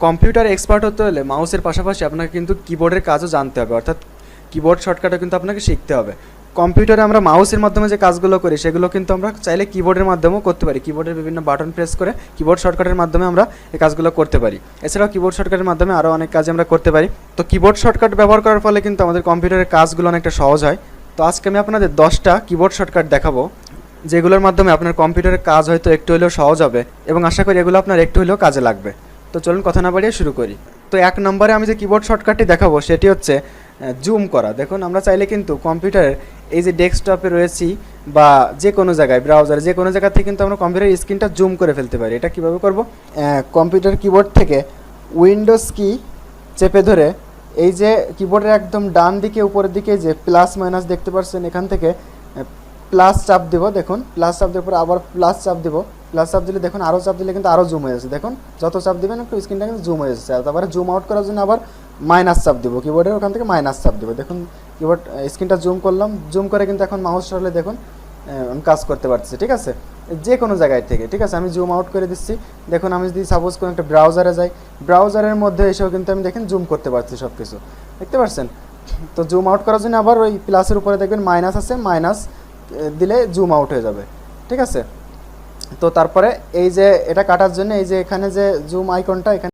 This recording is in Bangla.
কম্পিউটার এক্সপার্ট হতে হলে মাউসের পাশাপাশি আপনাকে কিন্তু কিবোর্ডের কাজও জানতে হবে, অর্থাৎ কিবোর্ড শর্টকাটও কিন্তু আপনাকে শিখতে হবে। কম্পিউটারে আমরা মাউসের মাধ্যমে যে কাজগুলো করি সেগুলো কিন্তু আমরা চাইলে কিবোর্ডের মাধ্যমেও করতে পারি। কিবোর্ডের বিভিন্ন বাটন প্রেস করে কিবোর্ড শর্টকাটের মাধ্যমে আমরা এই কাজগুলো করতে পারি। এছাড়াও কিবোর্ড শর্টকাটের মাধ্যমে আরও অনেক কাজ আমরা করতে পারি। তো কিবোর্ড শর্টকাট ব্যবহার করার ফলে কিন্তু আমাদের কম্পিউটারের কাজগুলো অনেকটা সহজ হয়। তো আজকে আমি আপনাদের 10টা কিবোর্ড শর্টকাট দেখাবো, যেগুলোর মাধ্যমে আপনার কম্পিউটারের কাজ হয়তো একটু হলেও সহজ হবে এবং আশা করি এগুলো আপনার একটু হলেও কাজে লাগবে। তো চলুন কথা না বাড়িয়ে শুরু করি। তো 1 নম্বরে আমি যে কিবোর্ড শর্টকাটটি দেখাবো সেটি হচ্ছে জুম করা। দেখুন আমরা চাইলে কিন্তু কম্পিউটারের এই যে ডেস্কটপে রয়েছি বা যে কোনো জায়গায় ব্রাউজারে যে কোনো জায়গা থেকে কিন্তু আমরা কম্পিউটারের স্ক্রিনটা জুম করে ফেলতে পারি। এটা কীভাবে করব? কম্পিউটার কিবোর্ড থেকে উইন্ডোজ কি চেপে ধরে এই যে কিবোর্ডের একদম ডান দিকে উপরের দিকে যে প্লাস মাইনাস দেখতে পাচ্ছেন, এখান থেকে প্লাস চাপ দেব। দেখুন প্লাস চাপ দেওয়ার পর আবার প্লাস চাপ দেবো। প্লাস চাপ দিলে দেখুন আরও চাপ দিলে কিন্তু আরও জুম হয়ে যাচ্ছে। দেখুন যত চাপ দেবেন একটু স্ক্রিনটা কিন্তু জুম হয়ে যাচ্ছে। আর তারপরে জুম আউট করার জন্য আবার মাইনাস চাপ দেবো, কিবোর্ডের ওখান থেকে মাইনাস চাপ দেবো। দেখুন কিবোর্ড স্ক্রিনটা জুম করলাম, জুম করে কিন্তু এখন মাউস সরলে দেখুন আমি কাজ করতে পারছি। ঠিক আছে, যে কোনো জায়গায় থেকে। ঠিক আছে, আমি জুম আউট করে দিচ্ছি। দেখুন আমি যদি সাপোজ কোনো একটা ব্রাউজারে যাই, ব্রাউজারের মধ্যে এসেও কিন্তু আমি দেখেন জুম করতে পারছি সব কিছু, দেখতে পাচ্ছেন। তো জুম আউট করার জন্য আবার ওই প্লাসের উপরে দেখবেন মাইনাস আছে, মাইনাস দিলে জুম আউট হয়ে যাবে। ঠিক আছে, তো তারপরে এই যে এটা কাটার জন্য এই যে এখানে যে জুম আইকনটা এখানে